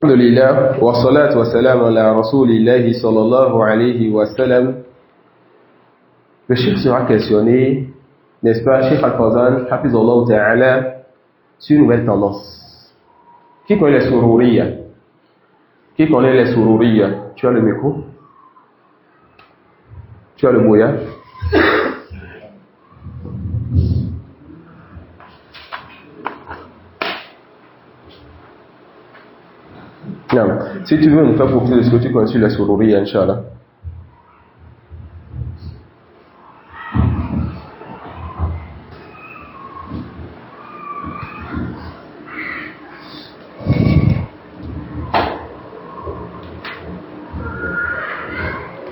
Alhamdulillah, wa salatu wa salam ala rasulillahi sallallahu alayhi wa sallam. Le cheikh sera questionné, n'est-ce pas, Cheikh Al-Fawzan, hafizallahu ta'ala, sur une nouvelle tendance. Qui connaît les sururiya? Qui connaît les sururiya? Tu as le micro? Tu as le bouya? Non. Si tu veux nous faire profiter de ce que tu connais sur les sururiya, Inch'Allah.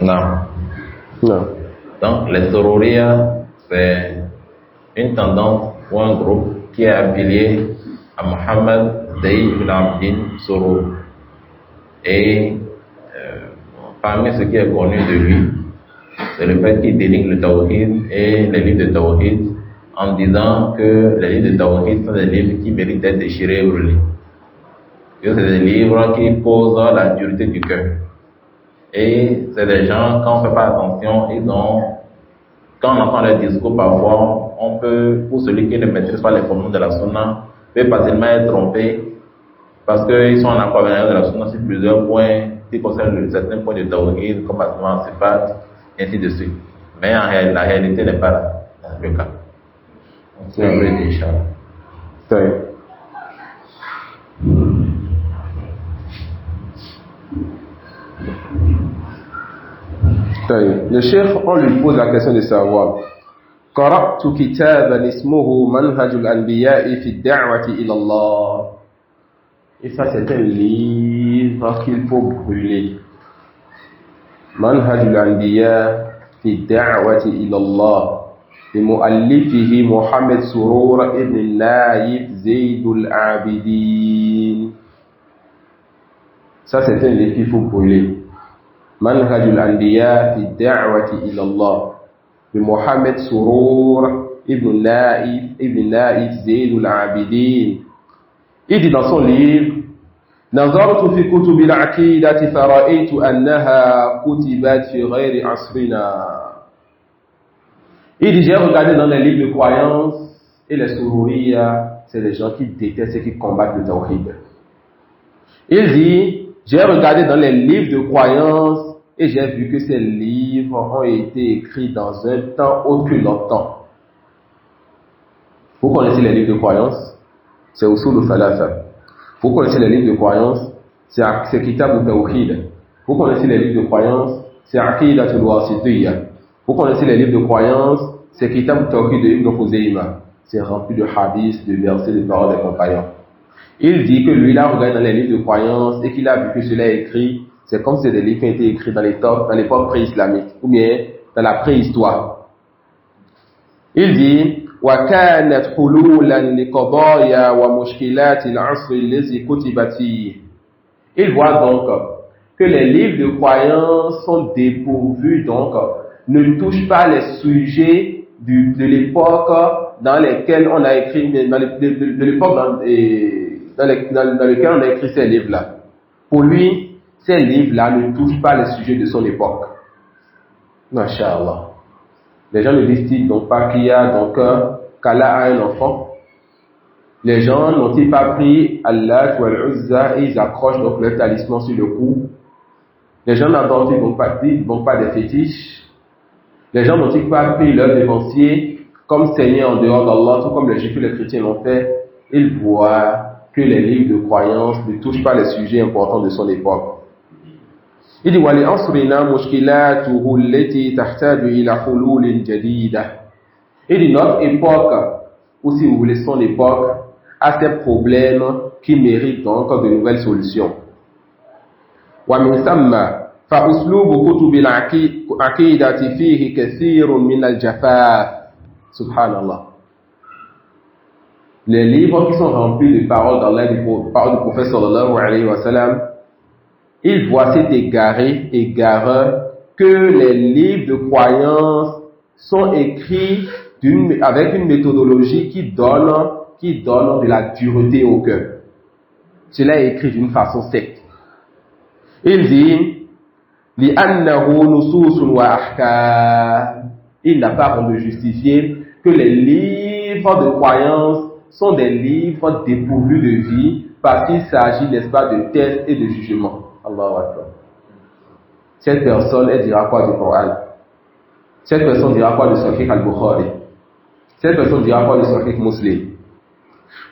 Non. Donc, les sororias, c'est une tendance ou un groupe qui est affilié à Mohammed Zayd ibn Abdin Sorour. Et parmi ce qui est connu de lui, c'est le fait qu'il dénigre le Tawhid et les livres de Tawhid en disant que les livres de Tawhid sont des livres qui méritent d'être déchirés et brûlés. Que c'est des livres qui posent la dureté du cœur. Et c'est des gens, quand on ne fait pas attention, quand on entend leurs discours parfois, on peut, pour celui qui ne maîtrise pas les fondements de la sunna, peut facilement être trompé parce qu'ils sont en accord avec la sunna sur plusieurs points qui concernent certains points de tawhid, comme Asma, Sifat, et ainsi de suite. Mais la réalité n'est pas là, dans le cas. C'est un peu Inch'Allah. Le cheikh, on lui pose la question de savoir قرأت كتابا اسمه منهج الأنبياء في الدعوة إلى الله. Et ça, c'est un livre qu'il faut brûler. منهج الأنبياء في الدعوة إلى الله لمؤلفه محمد سرور ابن النايف زيد العابدين. Ça, c'est un livre qu'il faut brûler. منهج الأنبياء في الدعوة إلى الله بمحمد سرور ابن نائف زيد العابدين. Il dit dans son livre نظرت في كتب العقيدة فرأيت أنها كتبت في غير عصرنا. Il dit j'ai regardé dans les livres de croyance et les sururiya, c'est des gens qui détestent et qui combattent le tawhid. Il dit j'ai regardé dans les livres de croyance et j'ai vu que ces livres ont été écrits dans un temps autre que notre temps. Vous connaissez les livres de croyance? C'est Usul al-Thalatha. Vous connaissez les livres de croyance? C'est Kitab al-Tawhid. Vous connaissez les livres de croyance? C'est Aqidat al-Wasitiyya. Vous connaissez les livres de croyance? C'est Kitab al-Tawhid de Ibn Khuzayma. C'est rempli de hadiths, de versets, de paroles des compagnons. Il dit que lui, il a regardé dans les livres de croyance et qu'il a vu que cela est écrit, c'est comme si c'était des livres qui ont été écrits dans l'époque pré-islamique ou bien dans la préhistoire. Il dit وَكَانَتْ حُلُولًا لِقَضَايَا وَمُشْكِلَاتِ الْعَصْرِ الَّذِي كُتِبَتْ فِيهِ. Il voit donc que les livres de croyance sont dépourvus, donc ne touchent pas les sujets de l'époque dans lesquels on a écrit, de l'époque dans lequel on a écrit ces livres-là. Pour lui, ces livres-là ne touchent pas les sujets de son époque. Masha'Allah. Les gens ne disent donc pas qu'il y a donc qu'Allah a un enfant. Les gens n'ont-ils pas pris Allah ou Al-Uzza et ils accrochent donc leur talisman sur le cou. Les gens n'ont-ils donc pas des fétiches. Les gens n'ont-ils pas pris leur dévancier comme Seigneur en dehors d'Allah, tout comme les juifs et les chrétiens l'ont fait. Ils voient que les livres de croyance ne touchent pas les sujets importants de son époque. Il dit وَلِأَصْرِنَا مُشْكِلَاتُهُ الَّتِي تَحْتَاجُ إِلَى حُلُولٍ جَدِيدَةٍ. Il dit notre époque, ou si vous voulez son époque, a ces problèmes qui méritent donc de nouvelles solutions. وَمِنْ ثَمَّ فَأُسْلُوبُ كُتُبِ الْعَقِيدَةِ فِيهِ كَثِيرٌ مِنَ الْجَفَاءِ. Subhanallah. Les livres qui sont remplis de paroles d'Allah et de paroles du prophète sallallahu alayhi wa sallam, ils voient cet égareur que les livres de croyance sont écrits avec une méthodologie qui donne de la dureté au cœur. cela est écrit d'une façon sec. Il dit لِأَنَّهُ نُصُوصٌ وَأَحْكَامٌ. Il n'a pas de justifier que les livres de croyance sont des livres dépourvus de vie parce qu'il s'agit, n'est-ce pas, de tests et de jugements. Allahu Akbar. Cette personne, elle dira quoi du Coran? Cette personne dira quoi de Sahih al-Bukhari? Cette personne dira quoi de Sahih Muslim?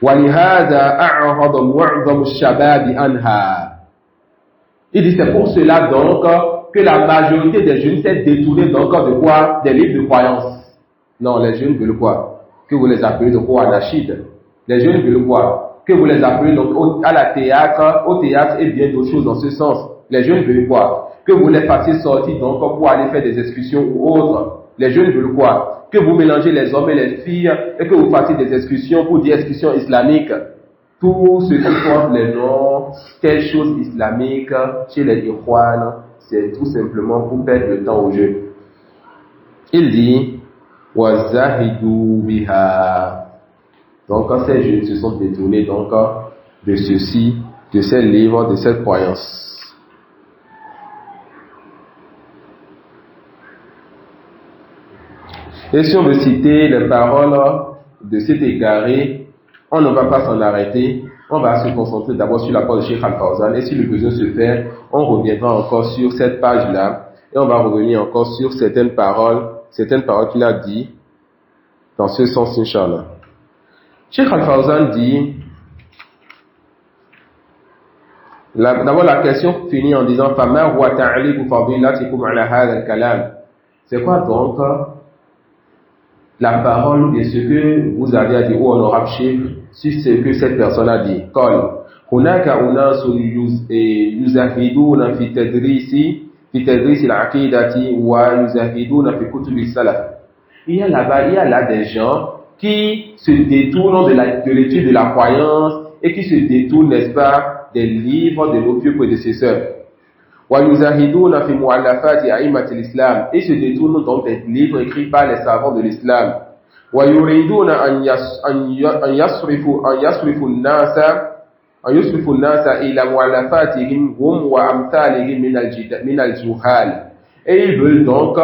وَلِهَذَا أَعْرَضَ مُعْظَمُ الشَّبَابِ عَنْهَا. Il dit c'est pour cela donc que la majorité des jeunes s'est détournée donc de quoi? Des livres de croyance. Non, les jeunes veulent quoi? Que vous les appelez donc au anachid. Les jeunes veulent quoi? Que vous les appelez donc au théâtre et bien d'autres choses dans ce sens. Les jeunes veulent quoi? Que vous les fassiez sortir donc pour aller faire des excursions ou autres. Les jeunes veulent quoi? Que vous mélangez les hommes et les filles et que vous fassiez des excursions pour dire excursions islamiques. Tout ce qui porte les noms, quelque chose islamique chez les Ikhwan, c'est tout simplement pour perdre le temps au jeu. Il dit وَزَهِدُوا بِهَا. Donc ces jeunes se sont détournés donc de ceci, de ces livres, de cette croyance. Et si on veut citer les paroles de cet égaré, on ne va pas s'en arrêter. On va se concentrer d'abord sur la parole de Cheikh Al-Fawzan. Et si le besoin se fait, on reviendra encore sur cette page-là. Et on va revenir encore sur certaines paroles qu'il a dit dans ce sens, Inch'Allah. Cheikh Al-Fawzan dit, d'abord la question finit en disant فَمَا هُوَ تَعْلِيقُ فَضِيلَتِكُمْ عَلَى هَذَا الْكَلَامِ. C'est quoi donc la parole de ce que vous avez à dire au honorable chef sur ce que cette personne a dit? قال هناك أناس يزهدون في تدريس العقيدة ويزهدون في كتب السلف. Il y a là des gens qui se détournent de l'étude de la croyance et qui se détournent, n'est-ce pas, des livres de nos vieux prédécesseurs. وَيُزَهِدُونَ فِي مُؤَلَّفَاتِ أَئِمَّةِ الْإِسْلَامِ. Et se détournent donc des livres écrits par les savants de l'islam. وَيُرِيدُونَ أَن يصرفوا الناس إلى مؤلفاتهم هم وأمثالهم من الجهال. Et ils veulent donc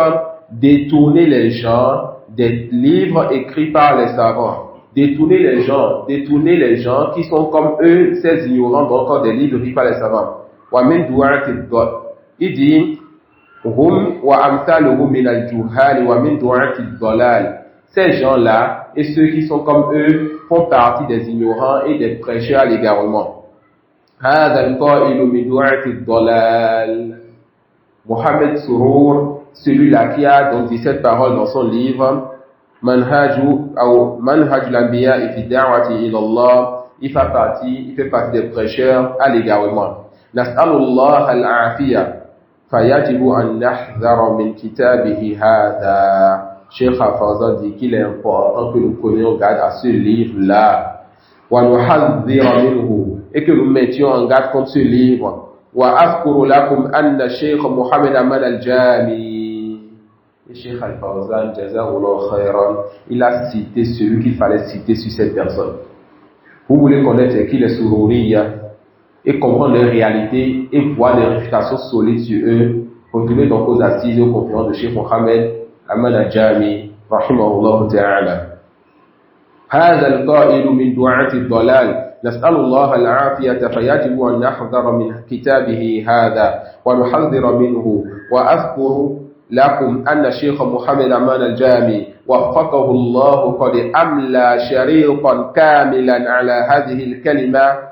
détourner les gens des livres écrits par les savants. Détourner les gens qui sont comme eux, ces ignorants donc des livres écrits par les savants. Il dit hum wa amthaluhum min al-juhal wa min du'ati ad-dalal. Ces gens-là et ceux qui sont comme eux font partie des ignorants et des prêcheurs à l'égarement. Hadha al-qa'ilu min du'ati ad-dalal. Mohamed Surur, celui-là qui a donc dit cette parole dans son livre Manhaj al-Anbiya fi da'wati ila Allah, il fait partie des prêcheurs à l'égarement. نسأل الله العافية فيجب أن نحذر من كتابه هذا. Cheikh Al-Fawzan dit qu'il est important que nous prenions garde à ce livre-là. وَنُحَذِّرَ مِنْهُ. Et que nous mettions en garde contre ce livre. وَأَذْكُرُ لَكُمْ أَنَّ الشيخ محمد أمل الجامي. Et Cheikh Al-Fawzan, Jazahullah khairan, il a cité celui qu'il fallait citer sur cette personne. Vous voulez connaître qui les Sururiya et comprendre leur réalité et voir des réfutations solides sur eux, retournez donc aux assises et aux conférences de Cheikh Mohamed Ahmad al-Jami, rahimahullah ta'ala. هذا القائل من دعاة الضلال نسأل الله العافية فيجب أن نحذر من كتابه هذا ونحذر منه. وأذكر لكم أن الشيخ محمد أمان الجامي وفقه الله قد أملى شريطا كاملا على هذه الكلمة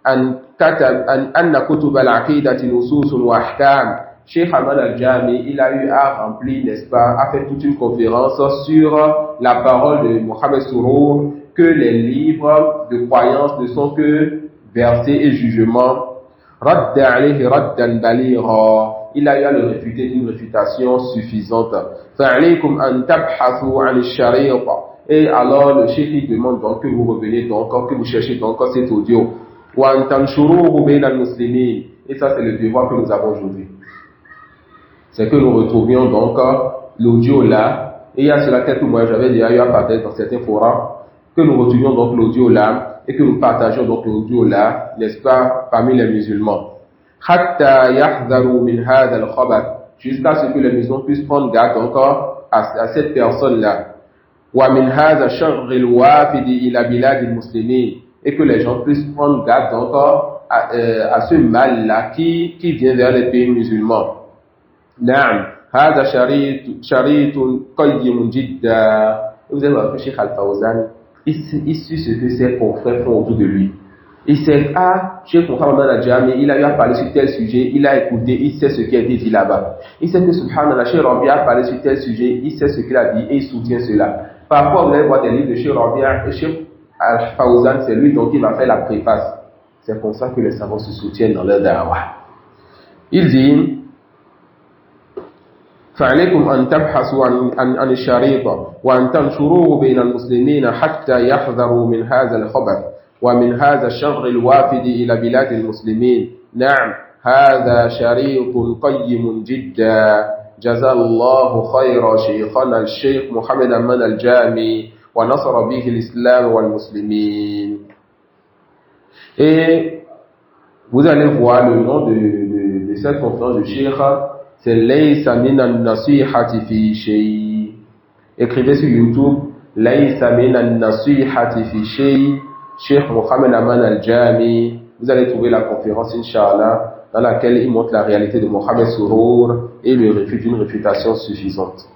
أن كتب العقيدة نصوص وأحكام. Cheikh Ahmad al-Jami, il a eu à remplir, n'est-ce pas, a fait toute une conférence sur la parole de Mohamed Surur, que les livres de croyance ne sont que versets et jugements. Radda alayhi raddan baligha. Il a eu à le réfuter d'une réfutation suffisante. Fa'alaykum an tabhathu an ash-shari'a. Et alors le cheikh demande donc que vous reveniez donc, que vous cherchez donc cet audio. Wa an tanshuruhu bayna al-muslimin. Et ça c'est le devoir que nous avons aujourd'hui. C'est que nous retrouvions donc l'audio là, et il y a cela quelques mois, j'avais déjà eu à parler dans certains forums, que nous retrouvions donc l'audio là, et que nous partageons donc l'audio là, n'est-ce pas, parmi les musulmans. Hatta yahdharu min hadha al-khabar, jusqu'à ce que les musulmans puissent prendre garde encore à cette personne-là. Wa min hadha sharr al-wafidi ila bilad al-muslimin, et que les gens puissent prendre garde encore à ce mal-là qui vient vers les pays musulmans. Naam, hadha sharitun qayyim jidda. Vous allez voir que Cheikh Al-Fawzan, il suit ce que ses confrères font autour de lui. Il sait, Cheikh Mohammed Al-Jami, il a eu à parler sur tel sujet, il a écouté, il sait ce qui a été dit là-bas. Il sait que Subhanallah, Cheikh Rabia a parlé sur tel sujet, il sait ce qu'il a dit et il soutient cela. Parfois, vous allez voir des livres de Cheikh Rabia et Cheikh Al-Fawzan, c'est lui donc qui va faire la préface. C'est comme ça que les savants se soutiennent dans leur da'wah. Il dit, فعليكم أن تبحثوا عن الشريطة وأن تنشروه بين المسلمين حتى يحذروا من هذا الخبر ومن هذا الشر الوافد إلى بلاد المسلمين. نعم، هذا شريط قيم جدا. جزا الله خير شيخنا الشيخ محمد أمان الجامي ونصر به الإسلام والمسلمين. Et vous allez voir le nom de cette conférence de Cheikh, c'est Laysa minan nasihati fi shay. Écrivez sur YouTube Laysa minan nasihati fi shay, Cheikh Mohammed Aman Al-Jami. Vous allez trouver la conférence, Inch'Allah, dans laquelle il montre la réalité de Mohamed Surur et le réfute une réfutation suffisante.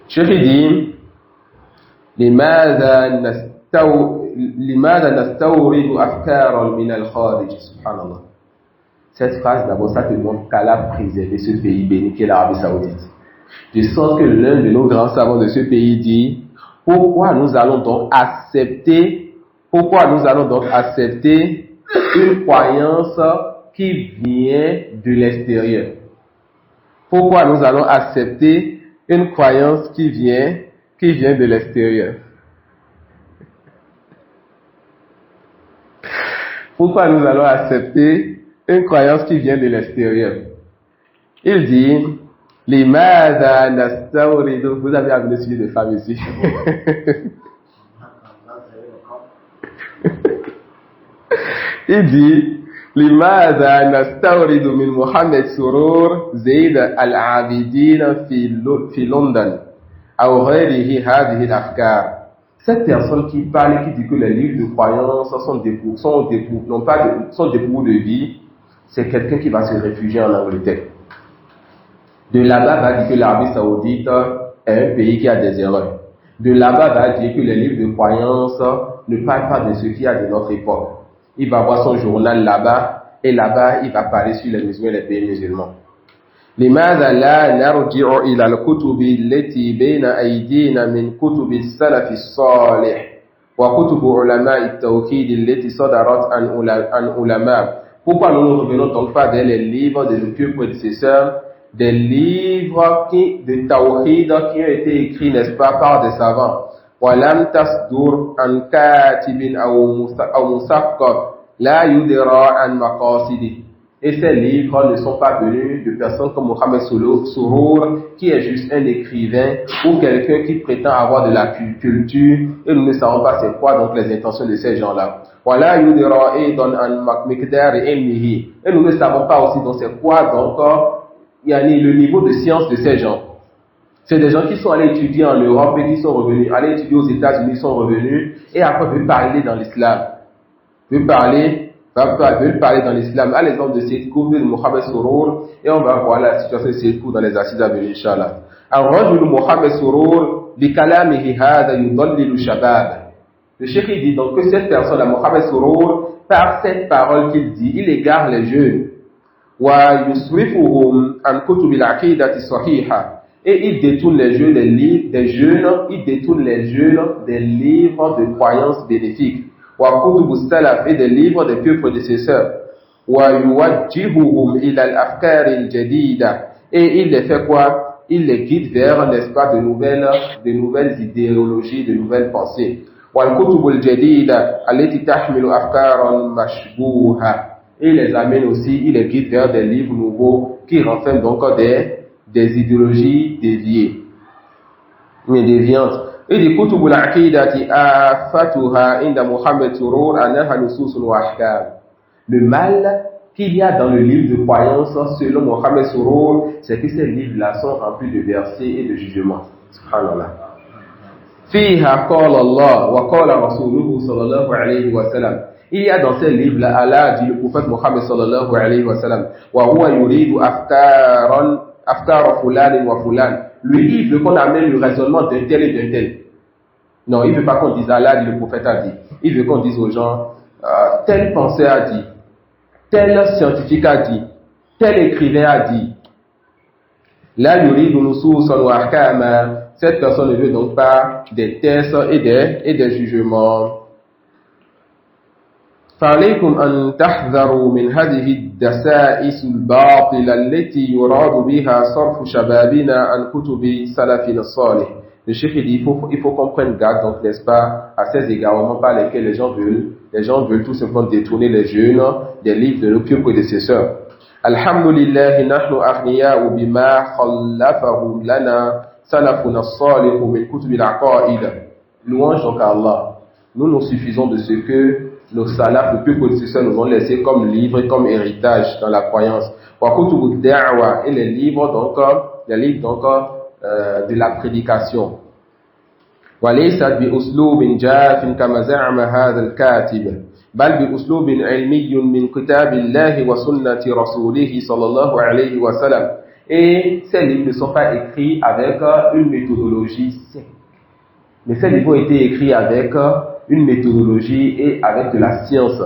Cheikh dit لماذا نستورد أفكارا من الخارج. Subhanallah. Cette phrase, d'abord, ça te montre qu'Allah a préservé ce pays béni qu'est l'Arabie Saoudite. De sorte que l'un de nos grands savants de ce pays dit, pourquoi nous allons donc accepter une croyance qui vient de l'extérieur? Pourquoi nous allons accepter une croyance qui vient de l'extérieur? Pourquoi nous allons accepter une croyance qui vient de l'extérieur? Il dit, Limada nastawridu. Vous avez amené celui de femme ici. Il dit, Limada nastawridu min Mohamed Surur Zaid al-Abidin fi London. Aw ghayrihi hadhihi al-afkar. Cette personne qui parle et qui dit que les livres de croyance sont dépourvus de vie, c'est quelqu'un qui va se réfugier en Angleterre. De là-bas, va dire que l'Arabie Saoudite est un pays qui a des erreurs. De là-bas, va dire que les livres de croyance ne parlent pas de ce qu'il y a de notre époque. Il va voir son journal là-bas, et là-bas, il va parler sur les musulmans et les pays musulmans. لماذا لا نرجع إلى الكتب التي بين أيدينا من كتب السلف الصالح وكتب علماء التوحيد التي صدرت عن علماء. Pourquoi nous ne revenons donc pas vers les livres de nos pieux prédécesseurs, des livres de tawhid qui ont été écrits, n'est-ce pas, par des savants? وَلَمْ تَصْدُرْ عَنْ كَاتِبٍ أَوْ مُثَقَّفٍ لَا يُدْرَى عَنْ مَقَاصِدِهِ. Et ces livres ne sont pas venus de personnes comme Mohamed Surur, qui est juste un écrivain, ou quelqu'un qui prétend avoir de la culture, et nous ne savons pas c'est quoi donc les intentions de ces gens-là. Voilà, et nous ne savons pas aussi donc c'est quoi donc le niveau de science de ces gens. C'est des gens qui sont allés étudier en Europe et qui sont revenus, allés étudier aux États-Unis, sont revenus, et après veulent parler dans l'islam. Veulent parler dans l'islam, à l'exemple de Seyd Qutb de Mohamed Surur, et on va voir la situation de Seyd Qutb dans les assises à venir, Inch'Allah. الرجل محمد سرور بكلامه هذا يضلل الشباب. Le cheikh dit donc que cette personne, Mohamed Surur, par cette parole qu'il dit, il égare les jeunes. ويصرفهم عن كتب العقيدة الصحيحة. Et il détourne les jeunes des livres de croyances bénéfiques. وكتب السلف et des livres des pieux prédécesseurs. ويوجههم إلى الأفكار الجديدة. Et il les fait quoi? Il les guide vers, n'est-ce pas, de nouvelles idéologies, de nouvelles pensées. والكتب الجديدة التي تحمل أفكارا مشبوهة. Et il les amène aussi, il les guide vers des livres nouveaux qui renferment donc des idéologies déviées, mais déviantes. Il dit كتب العقيدة آفتها عند محمد سرور أنها نصوص وأحكام. Le mal qu'il y a dans le livre de croyance selon Mohamed Sourour, c'est que ces livres-là sont remplis de versets et de jugements. Subhanallah. فيها قال الله وقال رسوله صلى الله عليه وسلم. Il y a dans ces livres-là, Allah dit le prophète Mohammed sallallahu alayhi wa sallam, وهو يريد أفكار فلان وفلان. Lui, il veut qu'on amène le raisonnement d'un tel et d'un tel. Non, il ne veut pas qu'on dise Allah dit, le prophète a dit. Il veut qu'on dise aux gens, tel penseur a dit, tel scientifique a dit, tel écrivain a dit. Là, yuridu nususan wa ahkama. Cette personne ne veut donc pas des tests et des jugements. فعليكم أن تحذروا من هذه الدسائس الباطلة التي يراد بها صرف شبابنا عن كتب سلفنا الصالح. Le chef dit il faut qu'on prenne garde, donc n'est-ce pas, à ces égarements par lesquels les gens veulent tout simplement détourner les jeunes des livres de nos pieux prédécesseurs. Alhamdulillah nahnu aghniya'u bima khallafahu lana salafuna as-salih min kutub al-aqaid. Louange donc à Allah. Nous suffisons de ce que nos salafs, les pieux prédécesseurs nous ont laissé comme livre et comme héritage dans la croyance. Wa kutub ad-da'wa, et les livres donc de la prédication. وليست بأسلوب جاف كما زعم هذا الكاتب بل بأسلوب علمي من كتاب الله وسنة رسوله صلى الله عليه وسلم. Et ces livres ne sont pas écrits avec une méthodologie sec, mais ces livres ont été écrits avec une méthodologie et avec de la science.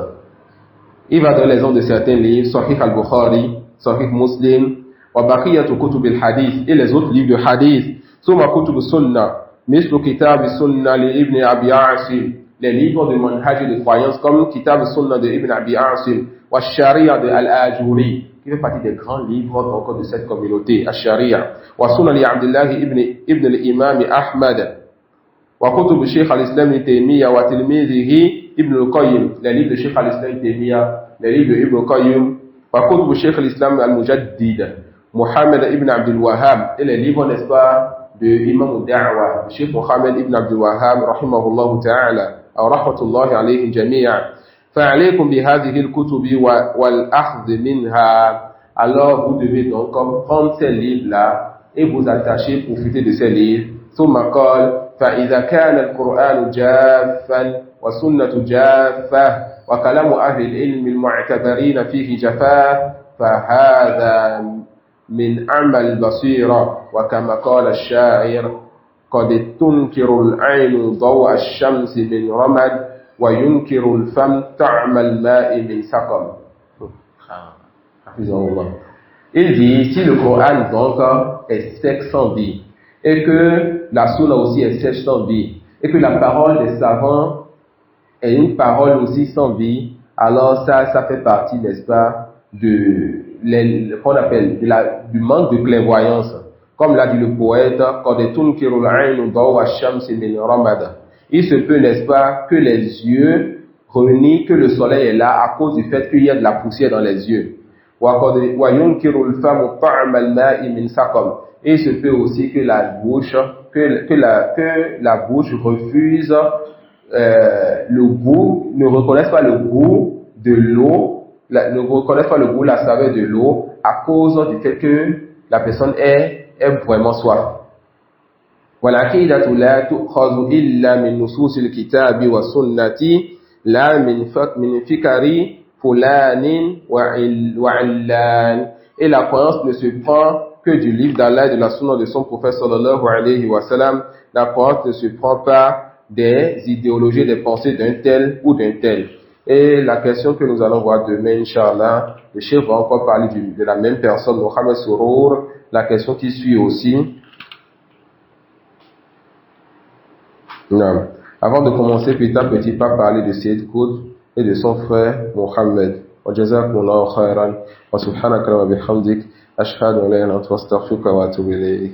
Il va donner l'exemple de certains livres, Sahih al-Bukhari, Sahih Muslim, وبقية كتب الحديث et les autres livres de hadith. ثم كتب السنة مثل كتاب السنة لابن أبي عاصم, les livres de manhaj et de croyance comme Kitab al-Sunnah de Ibn Abi Asim, wa Sharia de Al-Ajuri, qui fait partie des grands livres donc de cette communauté, Al-Sharia, wa Sunnah li Abdullah ibn al-Imam Ahmad, wa kutub Sheikh al-Islam ibn Taymiyyah wa tilmidhihi Ibn al-Qayyim, les livres de Sheikh al-Islam ibn Taymiyyah, les livres de Ibn al-Qayyim, wa kutub Sheikh al-Islam al-Mujaddid Muhammad ibn Abdul Wahhab, et les livres, n'est-ce pas, de Imam al-Da'wa, Sheikh Muhammad ibn Abdul Wahhab, rahimahullah ta'ala, أو رحمة الله عليهم جميعا. فعليكم بهذه الكتب والأخذ منها. Alors vous devez donc prendre ces livres-là et vous attacher, profiter de ces livres. ثم قال فإذا كان القرآن جافا والسنة جافة وكلام أهل العلم المعتبرين فيه جفاف فهذا من عمل البصيرة. وكما قال الشاعر قد تنكر العين ضوء الشمس من رمد وينكر الفم طعم الماء من سقم. Il dit, si le Coran donc est sec sans vie, et que la Sunna aussi est sèche sans vie, et que la parole des savants est une parole aussi sans vie, alors ça fait partie, n'est-ce pas, qu'on appelle du manque de clairvoyance. Comme l'a dit le poète, il se peut, n'est-ce pas, que les yeux renient que le soleil est là à cause du fait qu'il y a de la poussière dans les yeux. Et il se peut aussi que la bouche refuse le goût, ne reconnaisse pas le goût de l'eau, ne reconnaisse pas le goût, la saveur de l'eau à cause du fait que la personne est vraiment soif. والعقيدة لا تؤخذ إلا من نصوص الكتاب والسنة لا من فكر فلان وعلان. Et la croyance ne se prend que du livre d'Allah et de la sunna de son prophète sallallahu alayhi wa sallam. La croyance ne se prend pas des idéologies, des pensées d'un tel ou d'un tel. Et la question que nous allons voir demain, Inch'Allah, le chef va encore parler de la même personne, Mohamed Sourour. La question qui suit aussi. Non. Avant de commencer petit à petit par parler de Sayyid Qutb et de son frère Mohamed. Wa jazakumullahu khairan wa subhanaka wa bihamdik ashhadu an la ilaha illa anta astaghfiruka wa atubu ilayk.